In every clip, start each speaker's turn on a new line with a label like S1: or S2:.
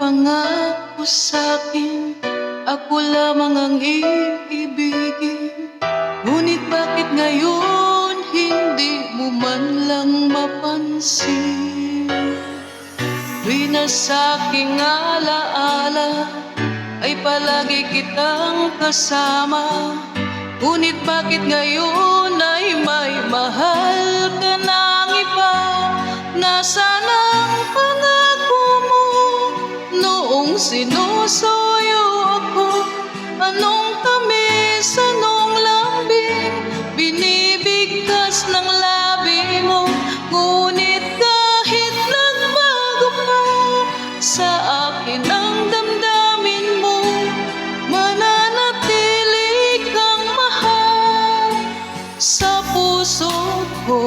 S1: pangako sa'kin, ako lamang ang iibigin. Ngunit bakit ngayon hindi mo man lang mapansin? Tuwing nasa aking alaala ay palagi kitang kasama. Ngunit bakit ngayon ay may mahal ka ng iba? Nasaan ang pangako mo noong sinusuyo ako? Anong tamis, anong lambing binibigkas ng labi mo? Ngunit kahit nagbago pa sa akin ang damdamin mo, mananatili kang mahal sa puso ko.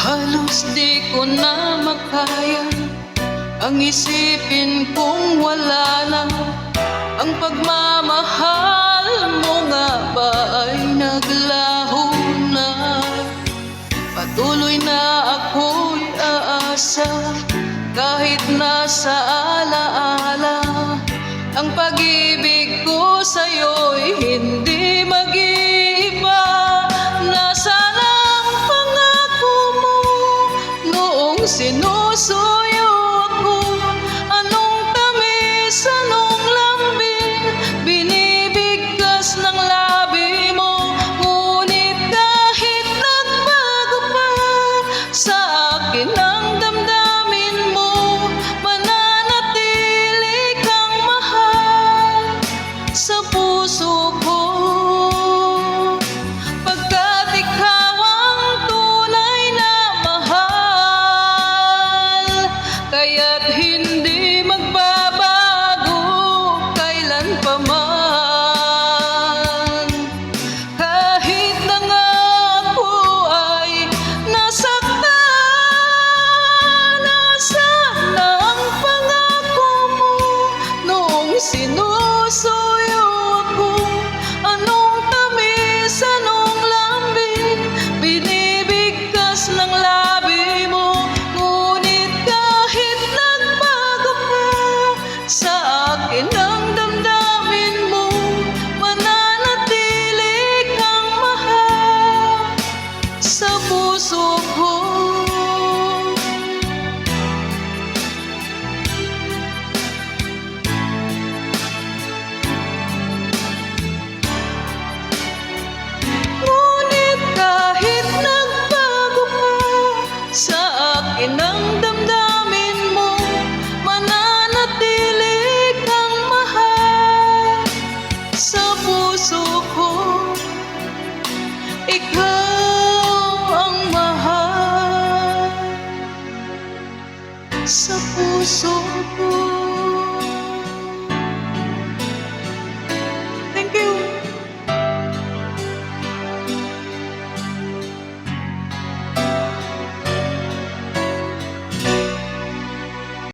S1: Halos di ko na makaya ang isipin kong wala na ang pagmamahal mo. Nga ba ay naglaho na? Patuloy na ako'y aasa kahit nasa alaala. Ang pag-ibig ko sa'yo'y hindi mag-iiba. Nasaan ang pangako mo noong sinusuyo ako? Anong tamis, anong lambing binibigkas ng labi mo? Ngunit kahit nagbago pa sa akin ang damdamin mo, mananatili kang mahal sa puso ko. Pagkat ikaw ang tunay na mahal, kaya't hindi magbabago kailan pa man. Kahit na nga ako ay nasaktan, nasaan ang pangako mo noong sinusuyo ako? Anong tamis, anong lambing binibigkas ng labi mo? Ngunit kahit nagbago pa sa akin ang damdamin mo, mananatili kang mahal sa puso ko. Ngunit kahit nagbago pa sa akin ang damdamin mo, mananatili kang mahal sa puso ko. Ikaw ang mahal sa puso ko.